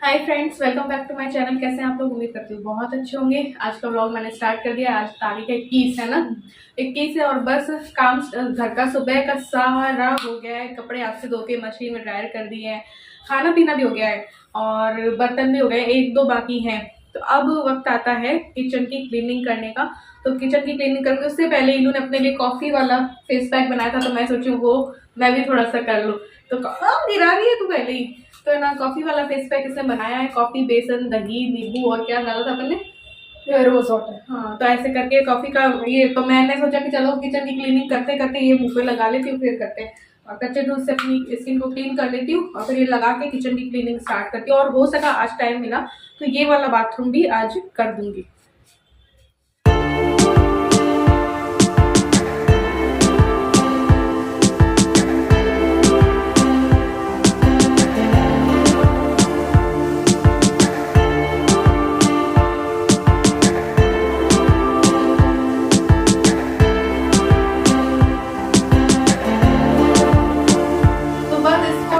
Hi friends, welcome back to my channel. कैसे हैं आप लोग? उम्मीद करती हूँ बहुत अच्छे होंगे। आज का व्लॉग मैंने स्टार्ट कर दिया। आज तारीख 21 है ना, 21 है। और बस काम घर का सुबह का सारा हो गया है। कपड़े हाथ से धो के मशीन में ड्रायर कर दिए हैं, खाना पीना भी हो गया है और बर्तन भी हो गए, एक दो बाकी हैं। तो अब वक्त आता है किचन की क्लीनिंग करने का। तो किचन की क्लीनिंग करके उससे पहले इन्होंने अपने लिए कॉफ़ी वाला फेस पैक बनाया था, तो मैं सोचूं वो मैं भी थोड़ा सा कर लूँ। तो गिरा रही है तू पहले ही। तो ना कॉफी वाला फेस पैक इसने बनाया है। कॉफी, बेसन, दही, नींबू और क्या डाला था अपन ने, रोज वाटर। हाँ, तो ऐसे करके कॉफी का ये, तो मैंने सोचा कि चलो किचन की क्लीनिंग करते करते ये मुंह पे लगा लेती हूँ, फिर करते हैं। और कच्चे दूध से अपनी स्किन को क्लीन कर लेती हूँ और फिर ये लगा के किचन की क्लीनिंग स्टार्ट करती हूँ। और हो सका आज टाइम मिला तो ये वाला बाथरूम भी आज कर दूंगी।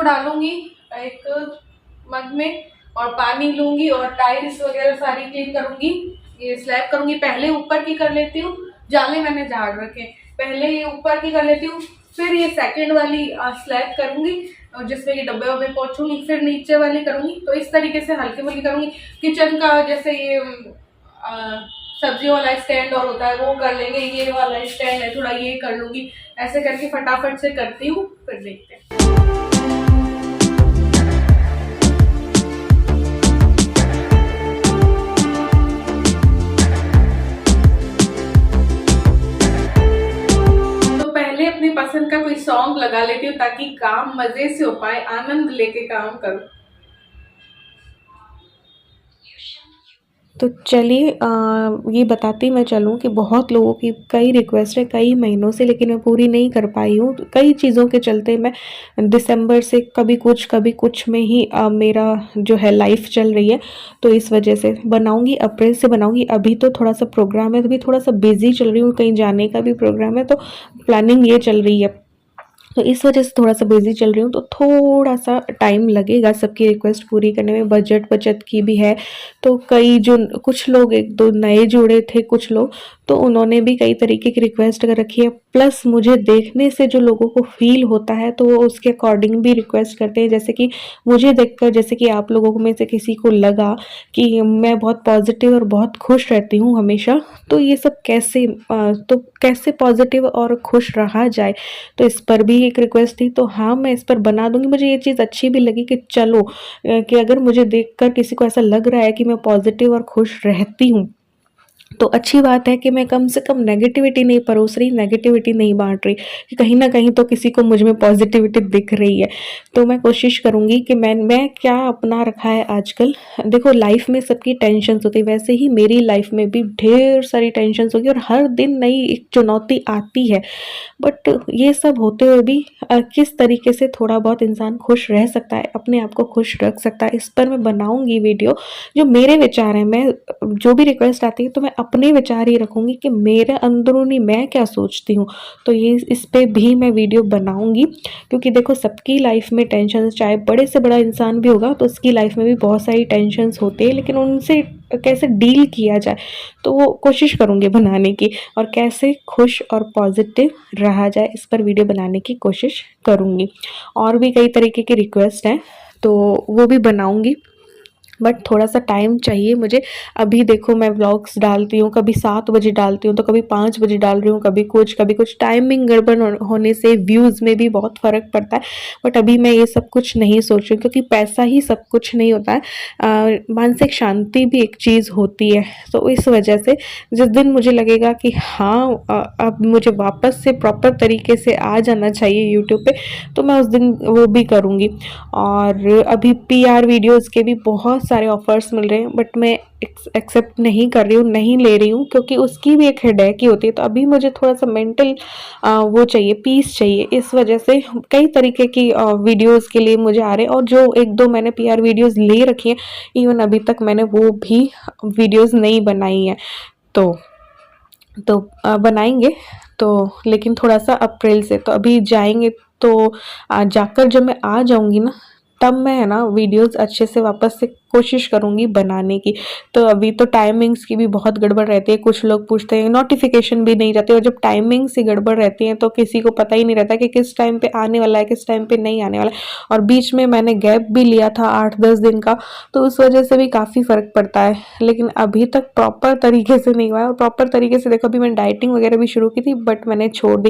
डालूंगी एक मग में और पानी लूंगी और टाइल्स वगैरह सारी क्लीन करूंगी। ये स्लैब करूंगी, पहले ऊपर की कर लेती हूँ। जाले मैंने झाड़ रखे, पहले ये ऊपर की कर लेती हूँ, फिर ये सेकंड वाली स्लैब करूंगी और जिसमें ये डब्बे वब्बे पोंछूंगी, फिर नीचे वाली करूंगी। तो इस तरीके से हल्की फुल्की करूंगी। किचन का जैसे ये सब्जियों वाला स्टैंड और होता है वो कर लेंगे, ये वाला स्टैंड है थोड़ा ये कर लूंगी। ऐसे करके फटाफट से करती हूँ, फिर देखते हैं। अपनी पसंद का कोई सॉन्ग लगा लेती हूँ ताकि काम मजे से हो पाए, आनंद लेके काम करूँ। तो चलिए ये बताती मैं चलूँ कि बहुत लोगों की कई रिक्वेस्ट है कई महीनों से, लेकिन मैं पूरी नहीं कर पाई हूँ। कई चीज़ों के चलते मैं दिसंबर से कभी कुछ में ही मेरा जो है लाइफ चल रही है। तो इस वजह से बनाऊँगी, अप्रैल से बनाऊँगी। अभी तो थोड़ा सा प्रोग्राम है, तो अभी थोड़ा सा बिजी चल रही हूँ, कहीं जाने का भी प्रोग्राम है, तो प्लानिंग ये चल रही है। तो इस वजह से थोड़ा सा बिजी चल रही हूँ, तो थोड़ा सा टाइम लगेगा सबकी रिक्वेस्ट पूरी करने में। बचत की भी है, तो कई जो कुछ लोग एक दो नए जुड़े थे कुछ लोग, तो उन्होंने भी कई तरीके की रिक्वेस्ट कर रखी है। प्लस मुझे देखने से जो लोगों को फील होता है तो वो उसके अकॉर्डिंग भी रिक्वेस्ट करते हैं। जैसे कि मुझे देखकर, जैसे कि आप लोगों में से किसी को लगा कि मैं बहुत पॉजिटिव और बहुत खुश रहती हूँ हमेशा, तो ये सब कैसे पॉजिटिव और खुश रहा जाए, तो इस पर भी एक रिक्वेस्ट थी। तो हाँ, मैं इस पर बना दूंगी। मुझे ये चीज़ अच्छी भी लगी कि चलो कि अगर मुझे देखकर किसी को ऐसा लग रहा है कि मैं पॉजिटिव और खुश रहती हूँ, तो अच्छी बात है कि मैं कम से कम नेगेटिविटी नहीं परोस रही, नेगेटिविटी नहीं बांट रही, कि कहीं ना कहीं तो किसी को मुझ में पॉजिटिविटी दिख रही है। तो मैं कोशिश करूंगी कि मैं क्या अपना रखा है आजकल। देखो, लाइफ में सबकी टेंशन होती है, वैसे ही मेरी लाइफ में भी ढेर सारी टेंशन होगी और हर दिन नई एक चुनौती आती है। बट ये सब होते हुए भी किस तरीके से थोड़ा बहुत इंसान खुश रह सकता है, अपने आप को खुश रख सकता है, इस पर मैं बनाऊंगी वीडियो। जो मेरे विचार हैं, मैं जो भी रिक्वेस्ट आती है तो मैं अपने विचार ही रखूंगी कि मेरे अंदरूनी मैं क्या सोचती हूँ। तो ये इस पे भी मैं वीडियो बनाऊंगी, क्योंकि देखो सबकी लाइफ में टेंशन, चाहे बड़े से बड़ा इंसान भी होगा तो उसकी लाइफ में भी बहुत सारी टेंशन होती है, लेकिन उनसे कैसे डील किया जाए, तो वो कोशिश करूंगी बनाने की। और कैसे खुश और पॉजिटिव रहा जाए, इस पर वीडियो बनाने की कोशिश करूंगी। और भी कई तरीके की रिक्वेस्ट हैं, तो वो भी बनाऊंगी, बट थोड़ा सा टाइम चाहिए मुझे। अभी देखो, मैं व्लॉग्स डालती हूँ, कभी 7 बजे डालती हूँ तो कभी 5 बजे डाल रही हूँ, कभी कुछ टाइमिंग गड़बड़ होने से व्यूज़ में भी बहुत फ़र्क पड़ता है। बट अभी मैं ये सब कुछ नहीं सोच रही हूँ, क्योंकि पैसा ही सब कुछ नहीं होता है, मानसिक शांति भी एक चीज़ होती है। तो इस वजह से जिस दिन मुझे लगेगा कि हाँ अब मुझे वापस से प्रॉपर तरीके से आ जाना चाहिए यूट्यूब पे, तो मैं उस दिन वो भी करूँगी। और अभी PR वीडियोज़ के भी बहुत सारे ऑफर्स मिल रहे हैं, बट मैं एक्सेप्ट नहीं कर रही हूँ, नहीं ले रही हूँ, क्योंकि उसकी भी एक हेडेक ही होती है। तो अभी मुझे थोड़ा सा मेंटल वो चाहिए, पीस चाहिए। इस वजह से कई तरीके की वीडियोस के लिए मुझे आ रहे हैं, और जो एक दो मैंने PR वीडियोस ले रखी हैं, इवन अभी तक मैंने वो भी वीडियोस नहीं बनाई हैं। तो बनाएंगे, तो लेकिन थोड़ा सा अप्रैल से। तो अभी जाएंगे, तो जाकर जब मैं आ जाऊंगी ना, तब मैं है ना वीडियोस अच्छे से वापस से कोशिश करूँगी बनाने की। तो अभी तो टाइमिंग्स की भी बहुत गड़बड़ रहती है, कुछ लोग पूछते हैं, नोटिफिकेशन भी नहीं जाती, और जब टाइमिंग्स ही गड़बड़ रहती हैं तो किसी को पता ही नहीं रहता कि किस टाइम पे आने वाला है, किस टाइम पे नहीं आने वाला है। और बीच में मैंने गैप भी लिया था 8-10 दिन का, तो उस वजह से भी काफ़ी फ़र्क पड़ता है। लेकिन अभी तक प्रॉपर तरीके से नहीं हुआ है, और प्रॉपर तरीके से देखो अभी मैंने डाइटिंग वगैरह भी शुरू की थी, बट मैंने छोड़ दी।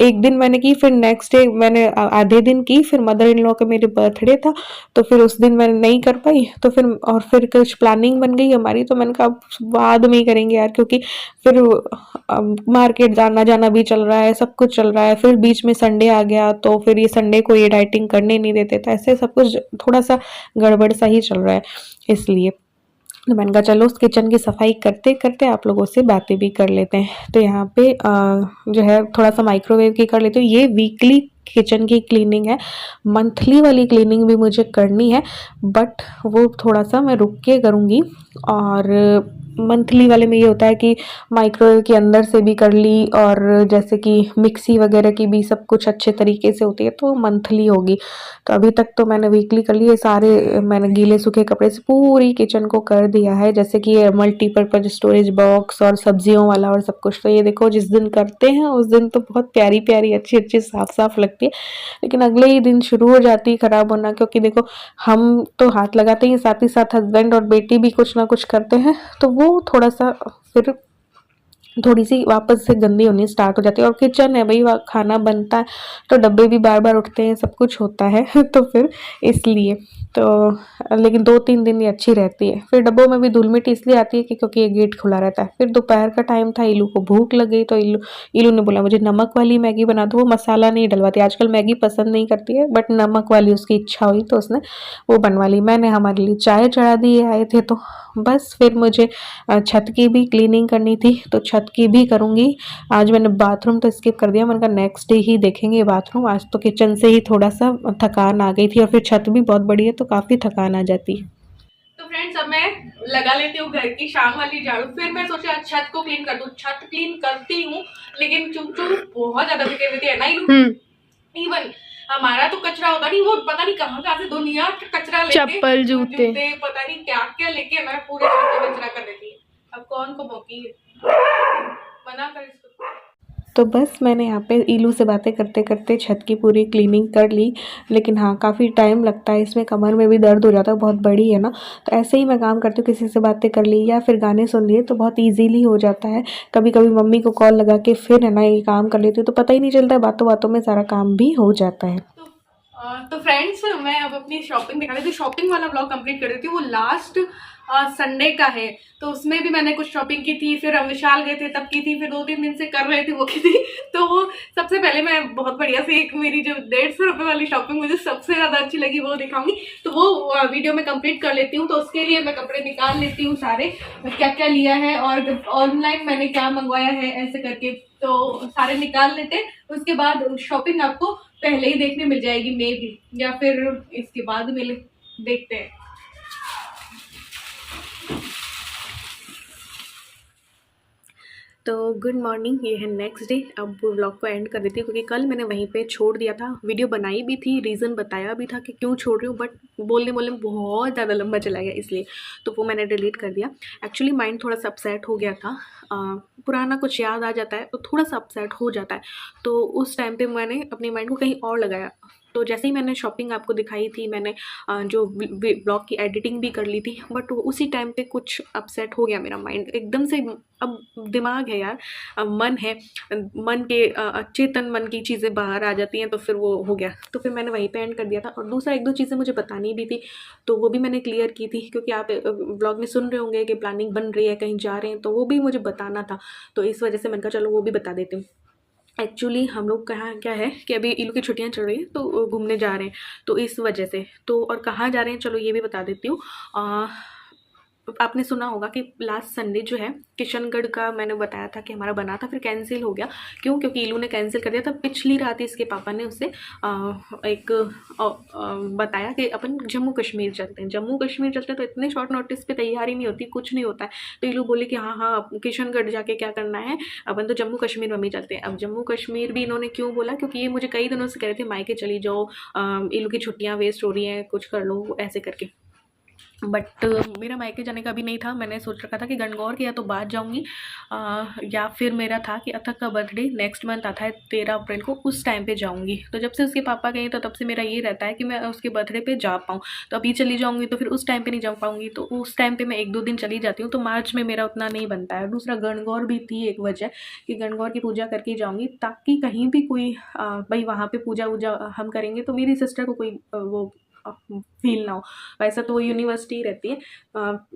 एक दिन मैंने की, फिर नेक्स्ट डे मैंने आधे दिन की, फिर मदर इन लॉ का मेरे बर्थडे था, तो फिर उस दिन मैं नहीं कर पाई, तो फिर कुछ प्लानिंग बन गई हमारी, तो मैंने कहा अब बाद में ही करेंगे यार, क्योंकि फिर मार्केट जाना जाना भी चल रहा है, सब कुछ चल रहा है, फिर बीच में संडे आ गया, तो फिर ये संडे को ये डाइटिंग करने नहीं देते, तो ऐसे सब कुछ थोड़ा सा गड़बड़ सा ही चल रहा है, इसलिए तो मैंने कहा चलो उस किचन की सफाई करते करते आप लोगों से बातें भी कर लेते हैं। तो यहाँ पे जो है थोड़ा सा माइक्रोवेव की कर लेते हो, ये वीकली किचन की क्लीनिंग है, मंथली वाली क्लीनिंग भी मुझे करनी है, बट वो थोड़ा सा मैं रुक के करूँगी। और मंथली वाले में ये होता है कि माइक्रोवेव के अंदर से भी कर ली, और जैसे कि मिक्सी वगैरह की भी सब कुछ अच्छे तरीके से होती है, तो मंथली होगी। तो अभी तक तो मैंने वीकली कर ली है, सारे मैंने गीले सूखे कपड़े से पूरी किचन को कर दिया है, जैसे कि ये मल्टीपर्पज स्टोरेज बॉक्स और सब्जियों वाला और सब कुछ। तो ये देखो जिस दिन करते हैं उस दिन तो बहुत प्यारी प्यारी अच्छी अच्छी साफ साफ लगती है, लेकिन अगले ही दिन शुरू हो जाती है खराब होना, क्योंकि देखो हम तो हाथ लगाते ही, साथ ही साथ हस्बैंड और बेटी भी कुछ ना कुछ करते हैं, तो वो थोड़ा सा फिर थोड़ी सी वापस से गंदी होनी स्टार्ट हो जाती है। और किचन है भाई, वहाँ खाना बनता है, तो डब्बे भी बार बार उठते हैं, सब कुछ होता है तो फिर इसलिए तो लेकिन 2-3 दिन ये अच्छी रहती है। फिर डब्बों में भी धूल मिट्टी इसलिए आती है कि क्योंकि ये गेट खुला रहता है। फिर दोपहर का टाइम था, इलू को भूख लग गई, तो इलू ने बोला मुझे नमक वाली मैगी बना दो। वो मसाला नहीं डलवाती, आजकल मैगी पसंद नहीं करती है, बट नमक वाली उसकी इच्छा हुई तो उसने वो बनवा ली। मैंने हमारे लिए चाय चढ़ा दी, आए थे तो बस। फिर मुझे छत की भी क्लीनिंग करनी थी, तो छत की भी करूँगी। आज मैंने बाथरूम तो स्किप कर दिया, मैंने कहा नेक्स्ट डे ही देखेंगे बाथरूम। आज तो किचन से ही थोड़ा सा थकान आ गई थी, और फिर छत भी बहुत बड़ी है तो काफ़ी थकान आ जाती है। तो फ्रेंड्स अब मैं लगा लेती हूँ घर की शाम वाली झाड़ू, फिर मैं सोचा छत को क्लीन कर दूँ। छत क्लीन करती हूँ, लेकिन चूचू बहुत ज्यादा बिके हुए है ना। इवन हमारा तो कचरा होता नहीं, वो पता नहीं कहाँ से दुनिया का कचरा लेके, चप्पल जूते पता नहीं क्या क्या लेके मैं पूरे छत को कचरा कर देती है। अब कौन को भौंकी है, मना कर इसको। तो बस मैंने यहाँ पे इलू से बातें करते करते छत की पूरी क्लीनिंग कर ली, लेकिन हाँ काफ़ी टाइम लगता है इसमें, कमर में भी दर्द हो जाता है, बहुत बड़ी है ना। तो ऐसे ही मैं काम करती हूँ, किसी से बातें कर ली या फिर गाने सुन लिए तो बहुत ईजीली हो जाता है। कभी कभी मम्मी को कॉल लगा के फिर है ना ये काम कर लेती हूँ, तो पता ही नहीं चलता है, बातों बातों में सारा काम भी हो जाता है। तो फ्रेंड्स मैं अब अपनी शॉपिंग दिखा देती हूँ। शॉपिंग वाला ब्लॉग कंप्लीट कर देती हूँ, वो लास्ट संडे का है, तो उसमें भी मैंने कुछ शॉपिंग की थी, फिर हम विशाल गए थे तब की थी, फिर 2-3 दिन से कर रहे थे वो की थी। तो वो सबसे पहले मैं बहुत बढ़िया से एक मेरी जो 150 रुपये वाली शॉपिंग मुझे सबसे ज़्यादा अच्छी लगी वो दिखाऊंगी, तो वो वीडियो में कंप्लीट कर लेती हूँ। तो उसके लिए मैं कपड़े निकाल लेती हूँ सारे, क्या क्या लिया है और ऑनलाइन मैंने क्या मंगवाया है, ऐसे करके तो सारे निकाल लेते। उसके बाद शॉपिंग आपको पहले ही देखने मिल जाएगी मे भी, या फिर इसके बाद मिले, देखते हैं। तो गुड मॉर्निंग, ये है नेक्स्ट डे। अब व्लॉग को एंड कर देती हूँ, क्योंकि कल मैंने वहीं पे छोड़ दिया था, वीडियो बनाई भी थी, रीज़न बताया भी था कि क्यों छोड़ रही हूँ, बट बोलने में बहुत ज़्यादा लंबा चला गया इसलिए तो वो मैंने डिलीट कर दिया। एक्चुअली माइंड थोड़ा सा अपसेट हो गया था, पुराना कुछ याद आ जाता है तो थोड़ा सा अपसेट हो जाता है, तो उस टाइम पे मैंने अपनी माइंड को कहीं और लगाया। तो जैसे ही मैंने शॉपिंग आपको दिखाई थी, मैंने जो ब्लॉग की एडिटिंग भी कर ली थी, बट उसी टाइम पे कुछ अपसेट हो गया मेरा माइंड एकदम से। अब दिमाग है यार, मन है, मन के चेतन मन की चीज़ें बाहर आ जाती हैं, तो फिर वो हो गया, तो फिर मैंने वहीं पे एंड कर दिया था। और दूसरा 1-2 चीज़ें मुझे बतानी भी थी, तो वो भी मैंने क्लियर की थी, क्योंकि आप ब्लॉग में सुन रहे होंगे कि प्लानिंग बन रही है, कहीं जा रहे हैं, तो वो भी मुझे बताना था, तो इस वजह से मैंने कहा चलो वो भी बता देती हूँ। एक्चुअली हम लोग कहाँ क्या है कि अभी इलू की छुट्टियां चल रही हैं, तो घूमने जा रहे हैं, तो इस वजह से तो और कहाँ जा रहे हैं चलो ये भी बता देती हूँ। आपने सुना होगा कि लास्ट संडे जो है किशनगढ़ का मैंने बताया था कि हमारा बना था, फिर कैंसिल हो गया। क्यों? क्योंकि इलू ने कैंसिल कर दिया था। पिछली रात ही इसके पापा ने उससे बताया कि अपन जम्मू कश्मीर चलते हैं। जम्मू कश्मीर चलते हैं तो इतने शॉर्ट नोटिस पे तैयारी नहीं होती, कुछ नहीं होता है। तो इलू बोली कि हाँ हाँ किशनगढ़ जाके क्या करना है, अपन तो जम्मू कश्मीर मम्मी चलते हैं। अब जम्मू कश्मीर भी इन्होंने क्यों बोला, क्योंकि ये मुझे कई दिनों से कह रहे थे मायके चली जाओ, इलू की छुट्टियाँ वेस्ट हो रही हैं, कुछ कर लो ऐसे करके। बट मेरा मायके जाने का भी नहीं था। मैंने सोच रखा था कि गणगौर के या तो बाद जाऊंगी या फिर मेरा था कि अथक का बर्थडे नेक्स्ट मंथ आता है 13 अप्रैल को, उस टाइम पे जाऊंगी। तो जब से उसके पापा गए तो तब से मेरा ये रहता है कि मैं उसके बर्थडे पे जा पाऊँ। तो अभी चली जाऊंगी तो फिर उस टाइम पे नहीं जा पाऊंगी, तो उस टाइम पे मैं 1-2 दिन चली जाती हूँ। तो मार्च में मेरा उतना नहीं बनता है। दूसरा गणगौर भी थी एक वजह कि गणगौर की पूजा करके ही जाऊंगी, ताकि कहीं भी कोई भाई वहाँ पे पूजा वूजा हम करेंगे तो मेरी सिस्टर को कोई वो फील ना हो। वैसा तो वो यूनिवर्सिटी रहती है,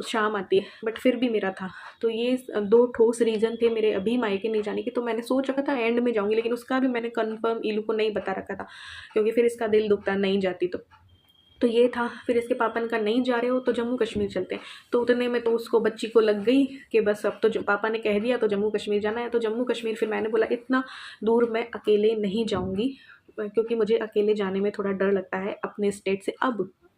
शाम आती है, बट फिर भी मेरा था। तो ये 2 ठोस रीज़न थे मेरे अभी मायके नहीं जाने के। तो मैंने सोच रखा था एंड में जाऊंगी, लेकिन उसका भी मैंने कंफर्म इलू को नहीं बता रखा था, क्योंकि फिर इसका दिल दुखता नहीं जाती तो ये था। फिर इसके पापा ने कहा नहीं जा रहे हो तो जम्मू कश्मीर चलते हैं। तो उतने में तो उसको बच्ची को लग गई कि बस अब तो पापा ने कह दिया तो जम्मू कश्मीर जाना है। तो जम्मू कश्मीर फिर मैंने बोला इतना दूर मैं अकेले नहीं जाऊंगी, क्योंकि मुझे अकेले जाने में थोड़ा डर लगता है अपने स्टेट से।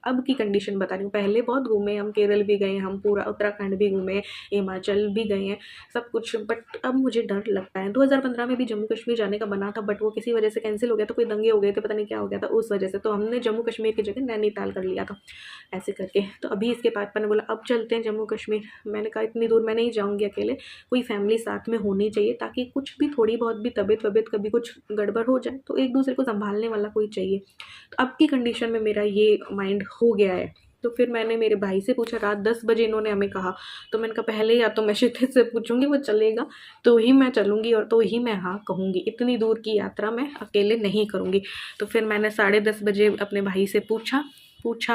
अब की कंडीशन बता रही हूँ, पहले बहुत घूमे हम, केरल भी गए हम, पूरा उत्तराखंड भी घूमे, हिमाचल भी गए हैं, सब कुछ। बट अब मुझे डर लगता है। 2015 में भी जम्मू कश्मीर जाने का बना था, बट वो किसी वजह से कैंसिल हो गया। तो कोई दंगे हो गए थे, पता नहीं क्या हो गया था उस वजह से। तो हमने जम्मू कश्मीर की जगह नैनीताल कर लिया था ऐसे करके। तो अभी इसके पापा ने बोला अब चलते हैं जम्मू कश्मीर। मैंने कहा इतनी दूर मैं नहीं जाऊँगी अकेले, कोई फैमिली साथ में होनी चाहिए, ताकि कुछ भी थोड़ी बहुत भी तबीयत वबीयत कभी कुछ गड़बड़ हो जाए तो एक दूसरे को संभालने वाला कोई चाहिए। तो अब की कंडीशन में मेरा ये माइंड हो गया है। तो फिर मैंने मेरे भाई से पूछा, रात 10 बजे इन्होंने हमें कहा। तो मैंने कहा पहले या तो मैं क्षितिज से पूछूंगी वो चलेगा तो ही मैं चलूँगी, और तो ही मैं हाँ कहूँगी। इतनी दूर की यात्रा मैं अकेले नहीं करूँगी। तो फिर मैंने 10:30 बजे अपने भाई से पूछा।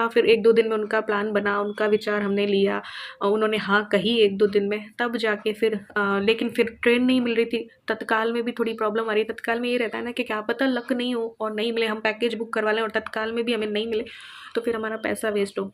फिर 1-2 दिन में उनका प्लान बना, उनका विचार हमने लिया, उन्होंने हाँ कही 1-2 दिन में। तब जाके फिर लेकिन फिर ट्रेन नहीं मिल रही थी। तत्काल में भी थोड़ी प्रॉब्लम आ रही है। तत्काल में ये रहता है ना कि क्या पता लक नहीं हो और नहीं मिले, हम पैकेज बुक करवा लें और तत्काल में भी हमें नहीं मिले, तो फिर हमारा पैसा वेस्ट हो।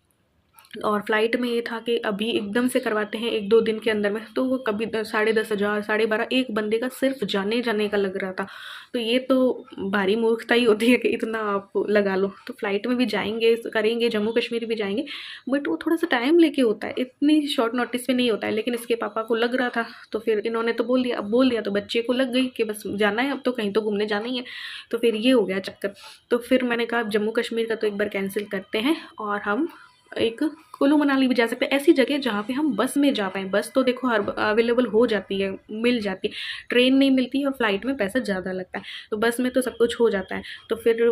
और फ्लाइट में ये था कि अभी एकदम से करवाते हैं 1-2 दिन के अंदर में, तो वो कभी 10,500 12,500 एक बंदे का सिर्फ जाने का लग रहा था। तो ये तो भारी मूर्खता ही होती है कि इतना आप लगा लो। तो फ्लाइट में भी जाएंगे, करेंगे, जम्मू कश्मीर भी जाएंगे, बट वो थोड़ा सा टाइम लेके होता है, इतनी शॉर्ट नोटिस पे नहीं होता है। लेकिन इसके पापा को लग रहा था, तो फिर इन्होंने तो बोल दिया। अब बोल दिया तो बच्चे को लग गई कि बस जाना है, अब तो कहीं तो घूमने जाना ही है। तो फिर ये हो गया चक्कर। तो फिर मैंने कहा जम्मू कश्मीर का तो एक बार कैंसिल करते हैं और हम एक कुल्लू मनाली भी जा सकते हैं, ऐसी जगह जहाँ पे हम बस में जा पाएँ। बस तो देखो हर अवेलेबल हो जाती है, मिल जाती है। ट्रेन नहीं मिलती है और फ्लाइट में पैसा ज़्यादा लगता है, तो बस में तो सब कुछ हो जाता है। तो फिर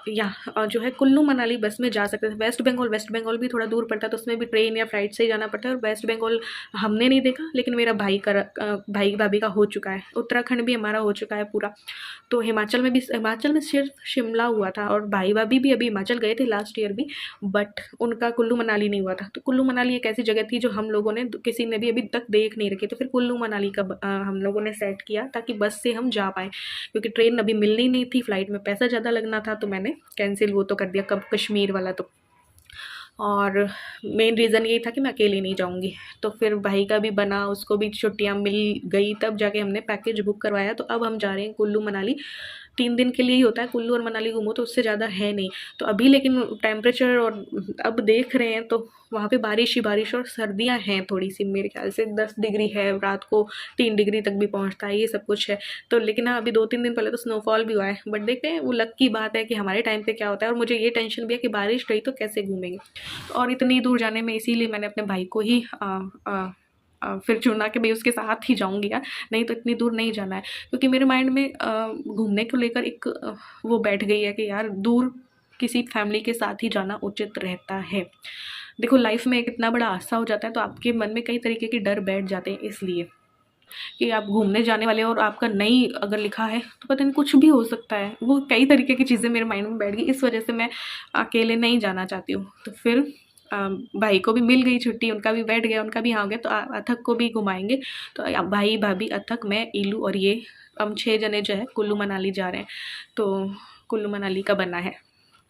यहाँ जो है कुल्लू मनाली बस में जा सकते थे। वेस्ट बंगाल भी थोड़ा दूर पड़ता है, तो उसमें भी ट्रेन या फ्लाइट से ही जाना पड़ता है। और वेस्ट बंगाल हमने नहीं देखा, लेकिन मेरा भाई भाभी का हो चुका है। उत्तराखंड भी हमारा हो चुका है पूरा। तो हिमाचल में सिर्फ शिमला हुआ था, और भाई भाभी भी अभी हिमाचल गए थे लास्ट ईयर भी, बट उनका कुल्लू मनाली नहीं हुआ था। तो कुल्लू मनाली एक ऐसी जगह थी जो हम लोगों ने किसी ने भी अभी तक देख नहीं रखी। तो फिर कुल्लू मनाली का हम लोगों ने सेट किया ताकि बस से हम जा पाएँ, क्योंकि ट्रेन अभी मिलनी नहीं थी, फ्लाइट में पैसा ज़्यादा लगना था। तो मैंने कैंसिल वो तो कर दिया कब कश्मीर वाला तो। और मेन रीज़न यही था कि मैं अकेली नहीं जाऊंगी। तो फिर भाई का भी बना, उसको भी छुट्टियां मिल गई, तब जाके हमने पैकेज बुक करवाया। तो अब हम जा रहे हैं कुल्लू मनाली। 3 दिन के लिए ही होता है, कुल्लू और मनाली घूमो तो उससे ज़्यादा है नहीं। तो अभी लेकिन टेम्परेचर और अब देख रहे हैं तो वहाँ पे बारिश ही बारिश और सर्दियाँ हैं थोड़ी सी, मेरे ख्याल से 10 डिग्री है, रात को 3 डिग्री तक भी पहुँचता है, ये सब कुछ है। तो लेकिन हाँ, अभी 2-3 दिन पहले तो स्नोफॉल भी हुआ है, बट देखते हैं वो लक की बात है कि हमारे टाइम पे क्या होता है। और मुझे ये टेंशन भी है कि बारिश रही तो कैसे घूमेंगे। और इतनी दूर जाने में इसीलिए मैंने अपने भाई को ही फिर चुना कि भाई उसके साथ ही जाऊंगी यार, नहीं तो इतनी दूर नहीं जाना है। क्योंकि मेरे माइंड में घूमने को लेकर एक वो बैठ गई है कि यार दूर किसी फैमिली के साथ ही जाना उचित रहता है। देखो लाइफ में एक इतना बड़ा हादसा हो जाता है तो आपके मन में कई तरीके के डर बैठ जाते हैं, इसलिए कि आप घूमने जाने वाले हो और आपका नहीं अगर लिखा है तो पता नहीं कुछ भी हो सकता है। वो कई तरीके की चीज़ें मेरे माइंड में बैठ गई, इस वजह से मैं अकेले नहीं जाना चाहती हूँ। तो फिर भाई को भी मिल गई छुट्टी, उनका भी बैठ गया, उनका भी हाँ हो गया। तो अथक को भी घुमाएंगे। तो भाई भाभी अथक मैं इलू और ये हम 6 जने जो है कुल्लू मनाली जा रहे हैं। तो कुल्लू मनाली का बना है,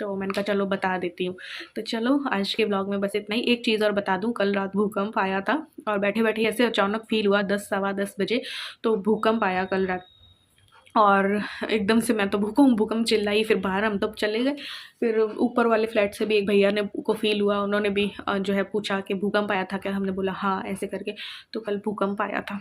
तो मैंने कहा चलो बता देती हूँ। तो चलो आज के ब्लॉग में बस इतना ही। एक चीज़ और बता दूँ, कल रात भूकंप आया था और बैठे बैठे ऐसे अचानक फील हुआ 10 सवा 10 बजे, तो भूकंप आया कल रात। और एकदम से मैं तो भूकंप चिल्लाई, फिर बाहर हम तब चले गए। फिर ऊपर वाले फ्लैट से भी एक भैया ने को फील हुआ, उन्होंने भी जो है पूछा कि भूकंप आया था क्या, हमने बोला हाँ ऐसे करके। तो कल भूकंप आया था।